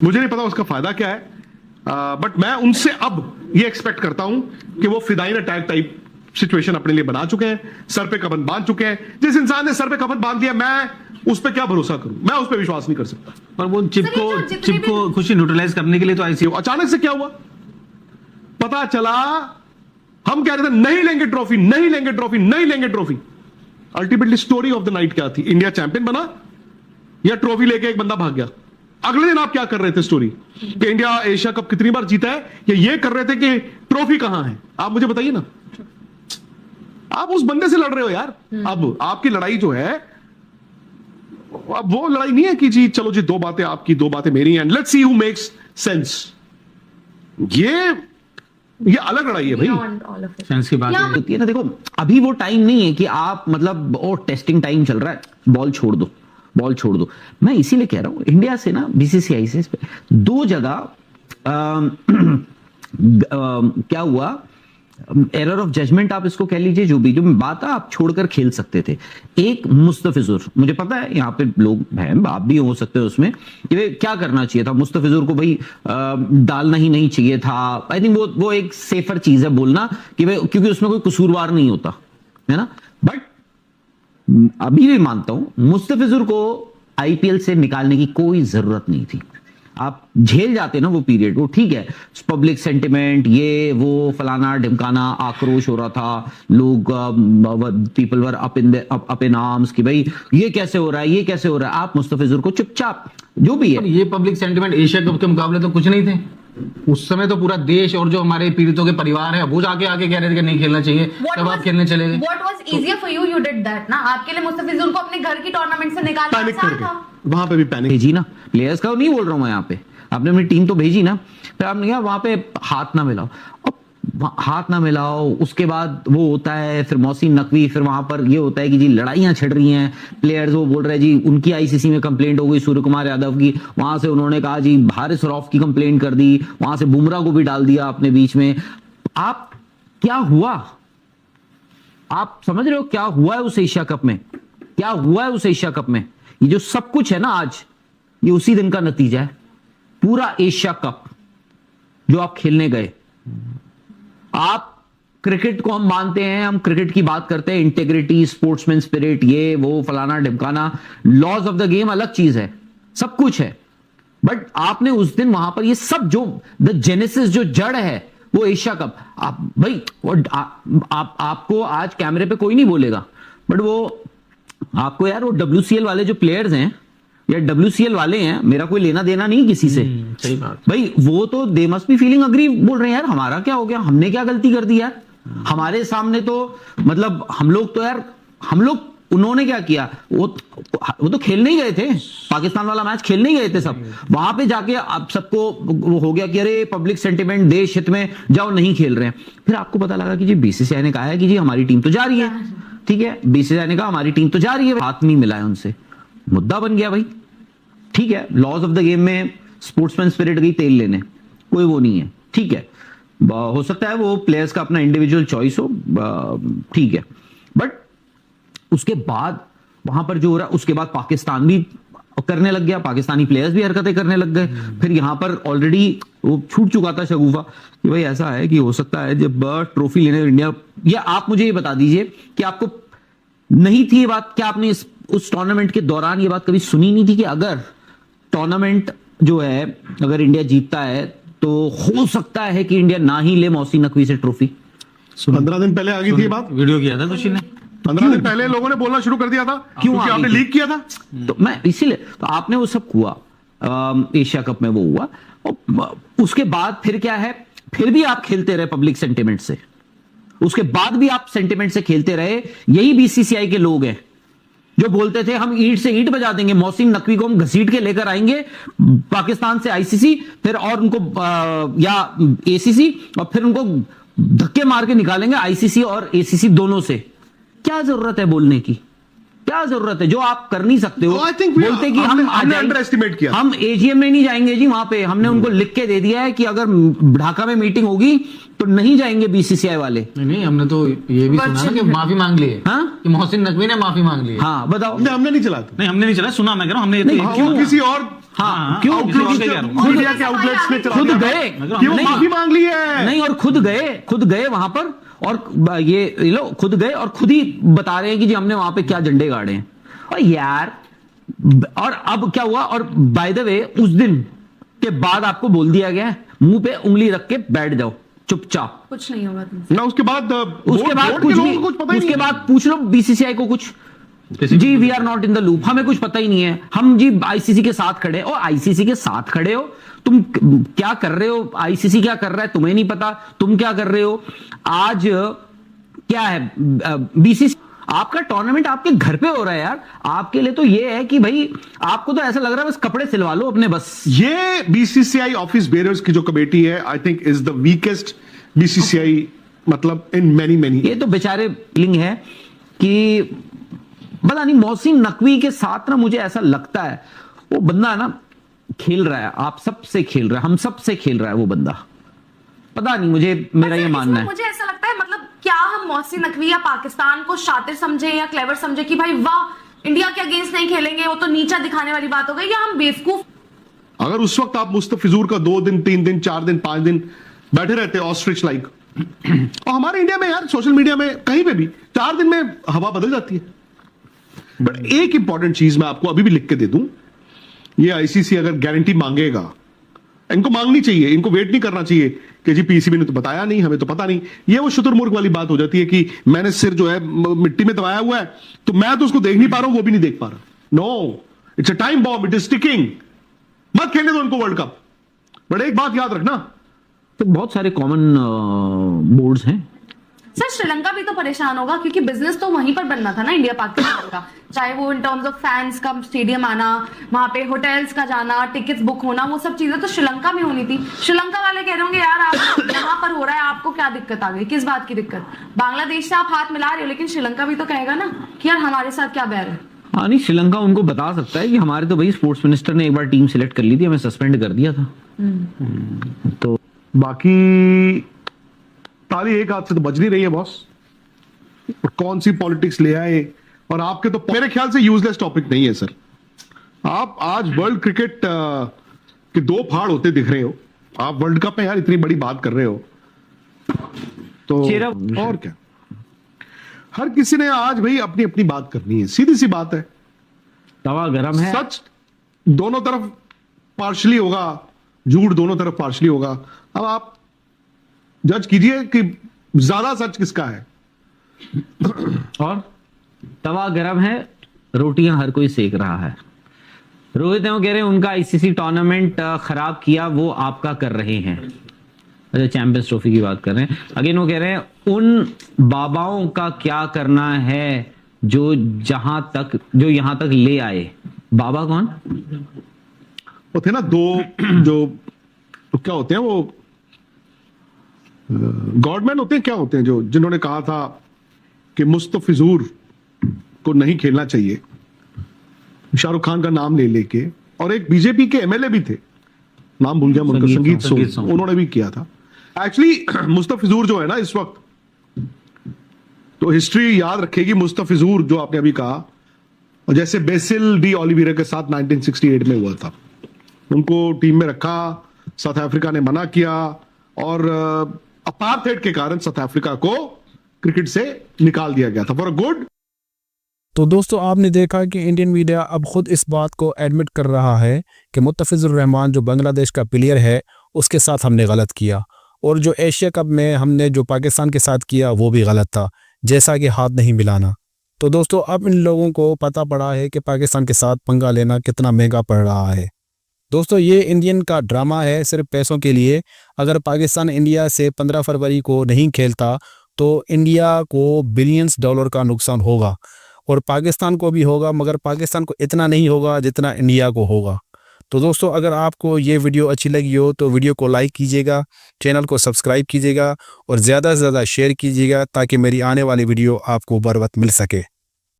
मुझे नहीं पता उसका फायदा क्या है, बट मैं उनसे अब ये एक्सपेक्ट करता हूं कि वो फिदाइन अटैक टाइप सिचुएशन अपने लिए बना चुके हैं, सर पे कफन बांध चुके हैं। जिस इंसान ने सर पे कफन बांध दिया, मैं उस पर क्या भरोसा करूं? मैं उस पर विश्वास नहीं कर सकता। पर वो चिप को खुशी न्यूट्रलाइज करने के लिए तो आईसीयू अचानक से क्या हुआ पता चला। हम कह रहे थे नहीं लेंगे ट्रॉफी, नहीं लेंगे ट्रॉफी, नहीं लेंगे trophy. Ultimately story of the night क्या थी? इंडिया चैंपियन बना या ट्रॉफी लेके एक बंदा भाग गया? अगले दिन आप क्या कर रहे थे स्टोरी कि इंडिया एशिया कप कितनी बार जीता है, या ये कर रहे थे कि ट्रॉफी कहां है? आप मुझे बताइए ना। आप उस बंदे से लड़ रहे हो यार। अब आपकी लड़ाई जो है, अब वो लड़ाई नहीं है कि जी चलो जी दो बातें आपकी दो बातें मेरी and let's see who makes sense. ये अलग लड़ाई है भाई। सेंस की बात होती है ना। देखो अभी वो टाइम नहीं है कि आप मतलब और टेस्टिंग टाइम चल रहा है, बॉल छोड़ दो, बॉल छोड़ दो। मैं इसीलिए कह रहा हूं इंडिया से ना बीसीसीआई से दो जगह क्या हुआ, एरर ऑफ जजमेंट आप इसको कह लीजिए, जो भी जो बात है, आप छोड़कर खेल सकते थे। एक मुस्तफिजुर, मुझे पता है यहाँ पे लोग हैं, आप भी हो सकते हो उसमें, कि क्या करना चाहिए था मुस्तफिजुर को भाई, डालना ही नहीं चाहिए था। आई थिंक वो एक सेफर चीज है बोलना कि भाई, क्योंकि उसमें कोई कसूरवार नहीं होता है ना। बट अभी भी मानता हूं मुस्तफिजुर को आईपीएल से निकालने की कोई जरूरत नहीं थी। आप झेल जाते ना वो पीरियड, वो ठीक है, पब्लिक सेंटिमेंट, ये वो फलाना ढिमकाना, आक्रोश हो रहा था, लोग people were up in arms कि भाई ये कैसे हो रहा है, ये कैसे हो रहा है। आप मुस्तफिजुर को चुपचाप जो भी है, ये पब्लिक सेंटिमेंट एशिया कप के मुकाबले तो कुछ नहीं थे। उस समय तो पूरा देश और जो हमारे पीड़ितों के परिवार है वो जाके आगे कह रहे थे कि नहीं खेलना चाहिए, तब आप खेलने चले गए। What was easier for you? You did that ना। आपके लिए मुस्तफिजुर को अपने घर की टूर्नामेंट से निकालना आसान था। वहां पे भी पैनिक भेजी ना, प्लेयर्स का नहीं बोल रहा हूं मैं, यहाँ पे आपने अपनी टीम तो भेजी ना, फिर आपने कहा वहां पे हाथ ना मिलाओ। अब हाथ ना मिलाओ, उसके बाद वो होता है फिर मोहसिन नकवी, फिर वहां पर ये होता है कि जी लड़ाइयां छिड़ रही हैं, प्लेयर्स वो बोल रहे हैं जी उनकी आईसीसी में कंप्लेंट हो गई सूर्य कुमार यादव की, वहां से उन्होंने कहा जी हारिस रऊफ की कंप्लेंट कर दी, वहां से बुमराह को भी डाल दिया अपने बीच में। आप क्या हुआ, आप समझ रहे हो क्या हुआ है उस एशिया कप में, क्या हुआ है उस एशिया कप में? ये जो सब कुछ है ना आज, ये उसी दिन का नतीजा है। पूरा एशिया कप जो आप खेलने गए, आप क्रिकेट को हम मानते हैं, हम क्रिकेट की बात करते हैं, इंटेग्रिटी, स्पोर्ट्समैन स्पिरिट, ये वो फलाना ढिमकाना, लॉज ऑफ द गेम अलग चीज है, सब कुछ है। बट आपने उस दिन वहां पर ये सब जो द जेनेसिस, जो जड़ है वो एशिया कप, आप भाई आपको आज कैमरे पे कोई नहीं बोलेगा, बट वो आपको यार वो WCL वाले जो प्लेयर्स हैं या WCL वाले हैं, मेरा कोई लेना देना नहीं किसी से, सही बात भाई, वो तो they must be feeling agree, बोल रहे हैं यार हमारा क्या हो गया, हमने क्या गलती कर दी यार, हमारे सामने तो मतलब हम लोग उन्होंने क्या किया, वो तो खेलने ही गए थे, पाकिस्तान वाला मैच खेलने ही गए थे सब, वहां पे जाके आप सबको वो हो गया कि अरे पब्लिक सेंटिमेंट, देश हित में जाओ, नहीं खेल रहे हैं। फिर आपको पता लगा कि जी बीसीसीआई ने कहा है कि जी हमारी टीम तो जा रही है, ठीक है, बीसीसीआई ने कहा हमारी टीम तो जा रही है, हाथ नहीं मिलाया उनसे, मुद्दा बन गया भाई। ठीक है, लॉज ऑफ द गेम में स्पोर्ट्समैन स्पिरिट गई तेल लेने, कोई वो नहीं है, ठीक है, हो सकता है वो प्लेयर्स का अपना इंडिविजुअल चॉइस हो, ठीक है, बट उसके बाद वहां पर जो हो रहा, उसके बाद पाकिस्तान भी करने लग गया, पाकिस्तानी प्लेयर्स भी हरकतें करने लग गए। फिर यहां पर ऑलरेडी वो छूट चुका था शगुफा कि भाई ऐसा है कि हो सकता है जब ट्रॉफी लेने इंडिया, या आप मुझे ये बता दीजिए कि आपको नहीं थी ये बात, क्या आपने उस टूर्नामेंट के दौरान ये बात कभी सुनी नहीं थी कि अगर टूर्नामेंट जो है अगर इंडिया जीतता है तो हो सकता है कि इंडिया ना ही ले मोहसिन नकवी से ट्रॉफी? 15 दिन पहले आ गई थी ये बात, वीडियो किया था खुशी ने, 15 दिन पहले लोगों ने बोलना शुरू कर दिया था, क्योंकि आपने लीक किया था। तो मैं इसीलिए तो आपने वो सब हुआ, एशिया कप में वो हुआ, और उसके बाद फिर क्या है, फिर भी आप खेलते रहे पब्लिक सेंटिमेंट से, उसके बाद भी आप सेंटिमेंट से खेलते रहे। यही बीसीसीआई के लोग हैं जो बोलते थे हम ईंट से ईंट बजा देंगे, मोहसिन नकवी को हम घसीट के लेकर आएंगे पाकिस्तान से आईसीसी, फिर और उनको या एसीसी, और फिर उनको धक्के मार के निकालेंगे आईसीसी और एसीसी दोनों से। क्या जरूरत है बोलने की, क्या जरूरत है जो आप कर नहीं सकते हो? बोलते कि हमने अंडर एस्टिमेट किया, हम एजीएम में नहीं जाएंगे जी, वहां पे हमने उनको लिख के दे दिया है कि अगर ढाका में मीटिंग होगी तो नहीं जाएंगे बीसीसीआई वाले। नहीं, हमने तो ये भी सुना ना कि माफी मांग ली है, हाँ? कि मोहसिन नकवी ने माफी मांग ली है। हाँ बताओ। हमने नहीं चला, नहीं हमने नहीं चला, सुना मैं कह रहा हूं हमने, क्यों किसी और हाँ क्यों आउटलेट्स क्योंकि के खुद मीडिया के आउटलेट्स में चला खुद दिया। गए कि वो नहीं, माफी मांग ली है। नहीं और खुद गए वहां पर और ये लो खुद गए और खुद ही बता रहे हैं कि जी हमने वहां पे क्या झंडे गाड़े हैं। और यार और अब क्या हुआ, और बाय द वे उस दिन के बाद आपको बोल दिया गया है मुंह पे उंगली रख के बैठ जाओ चुपचाप। कुछ नहीं होगा तुमसे। ना उसके बाद उसके बाद बोर्ड कुछ के भी, लोगों को कुछ पता ही उसके नहीं। बाद पूछ लो बीसीसीआई को कुछ, जी we are not in the loop, हमें कुछ पता ही नहीं है, हम जी आईसीसी के साथ खड़े। और आईसीसी के साथ खड़े हो तुम, क्या कर रहे हो, आईसीसी क्या कर रहा है तुम्हें नहीं पता, तुम क्या कर रहे हो। आज क्या है बीसीसी, आपका टूर्नामेंट आपके घर पे हो रहा है यार, आपके लिए तो ये है कि भाई आपको तो ऐसा लग रहा है बस कपड़े सिलवा लो अपने बस। ये बीसीसीआई ऑफिस बेयरर्स की जो कमेटी है, I think is the weakest BCCI, मतलब इन मैनी ये तो बेचारे फीलिंग है कि पता नहीं मोहसिन नकवी के साथ ना, मुझे ऐसा लगता है वो बंदा ना खेल रहा है, आप सबसे खेल रहा है, हम सबसे खेल रहा है वो बंदा, पता नहीं मुझे, मेरा ये मानना है। मुझे ऐसा लगता है मतलब क्या हम मोहसिन नकवी या पाकिस्तान को शातिर समझे या क्लेवर समझे कि भाई वाह इंडिया के अगेंस्ट नहीं खेलेंगे, वो तो नीचा दिखाने वाली बात हो गई, या हम बेवकूफ। अगर उस वक्त आप मुस्तफिजुर का 2 दिन 3 दिन 4 दिन 5 दिन बैठे रहते ऑस्ट्रिच लाइक, और हमारे इंडिया में यार सोशल मीडिया में कहीं पे भी 4 दिन में हवा बदल जाती है। बट एक इंपॉर्टेंट चीज मैं आपको अभी भी लिख के दे दूं, ये आईसीसी अगर गारंटी मांगेगा, इनको मांगनी चाहिए, इनको वेट नहीं करना चाहिए कि जी पीसीबी ने तो बताया नहीं, हमें तो पता नहीं। ये वो शुतुरमुर्ग वाली बात हो जाती है कि मैंने सिर जो है मिट्टी में दबाया हुआ है तो मैं तो उसको देख नहीं पा रहा हूं, वो भी नहीं देख पा रहा। No, it's a time bomb, it is sticking. मत खेलने दो उनको वर्ल्ड कप। बट एक बात याद रखना, तो बहुत सारे कॉमन बोर्ड्स हैं। सर श्रीलंका भी तो परेशान होगा क्योंकि बिजनेस तो वहीं पर बनना था ना इंडिया पाकिस्तान का, चाहे वो इन टर्म्स ऑफ फैंस का स्टेडियम आना, वहां पे होटल्स का जाना, टिकट्स बुक होना, वो सब चीजें तो श्रीलंका में होनी थी। श्रीलंका वाले कह रहे होंगे यार आप यहाँ पर हो रहा है, आपको क्या दिक्कत आ गई, किस बात की दिक्कत। बांग्लादेश से आप हाथ मिला रहे हो, लेकिन श्रीलंका भी तो कहेगा ना कि यार हमारे साथ क्या बैर है। हाँ नहीं, श्रीलंका उनको बता सकता है कि हमारे तो भाई स्पोर्ट्स मिनिस्टर ने एक बार टीम सिलेक्ट कर ली थी, हमें सस्पेंड कर दिया था। तो बाकी ताली एक हाथ से तो बज नहीं रही है बॉस, और कौन सी पॉलिटिक्स ले आए। और आपके तो मेरे ख्याल से यूजलेस टॉपिक नहीं है सर। आप आज वर्ल्ड क्रिकेट के 2 फाड़ होते दिख रहे हो, आप वर्ल्ड कप में यार इतनी बड़ी बात कर रहे हो तो और क्या। हर किसी ने आज भाई अपनी अपनी बात करनी है, सीधी सी बात है। तवा गरम है। सच दोनों तरफ पार्शली होगा, झूठ दोनों तरफ पार्शली होगा। अब आप जज कीजिए कि ज्यादा सच किसका है। और तवा गरम है, रोटियां हर कोई सेक रहा है। रोहित वो कह रहे हैं उनका आईसीसी टूर्नामेंट खराब किया, वो आपका कर रहे हैं। अच्छा, चैंपियंस ट्रॉफी की बात कर रहे हैं। अगेन वो कह रहे हैं उन बाबाओं का क्या करना है जो यहाँ तक ले आए। बाबा कौन? वो थे ना 2 जो तो क्या होते हैं वो गॉडमैन होते हैं, क्या होते हैं जो जिन्होंने कहा था कि मुस्तफिजुर को नहीं खेलना चाहिए, शाहरुख खान का नाम ले लेके। और एक बीजेपी के एमएलए भी थे, नाम भूल गया मैं उनका, संगीत सोम, उन्होंने भी किया था। एक्चुअली मुस्तफिजुर जो है ना इस वक्त, तो हिस्ट्री याद रखेगी मुस्तफिजुर जो आपने अभी कहा, और जैसे बेसिल डी ओलिवेरा के साथ 1968 में हुआ था, उनको टीम में रखा, साउथ अफ्रीका ने मना किया और अपार्थाइड के कारण साउथ अफ्रीका को क्रिकेट से निकाल दिया गया था फॉर अ गुड। तो दोस्तों आपने देखा कि इंडियन मीडिया अब खुद इस बात को एडमिट कर रहा है कि मुस्तफिजुर रहमान जो बांग्लादेश का प्लेयर है उसके साथ हमने गलत किया, और जो एशिया कप में हमने जो पाकिस्तान के साथ किया वो भी गलत था, जैसा कि हाथ नहीं मिलाना। तो दोस्तों अब इन लोगों को पता पड़ा है कि पाकिस्तान के साथ पंगा लेना कितना महंगा पड़ रहा है। दोस्तों ये इंडियन का ड्रामा है सिर्फ पैसों के लिए। अगर पाकिस्तान इंडिया से 15 फरवरी को नहीं खेलता तो इंडिया को बिलियंस डॉलर का नुकसान होगा, और पाकिस्तान को भी होगा, मगर पाकिस्तान को इतना नहीं होगा जितना इंडिया को होगा। तो दोस्तों अगर आपको ये वीडियो अच्छी लगी हो तो वीडियो को लाइक कीजिएगा, चैनल को सब्सक्राइब कीजिएगा और ज़्यादा से ज़्यादा शेयर कीजिएगा ताकि मेरी आने वाली वीडियो आपको बर वक्त मिल सके।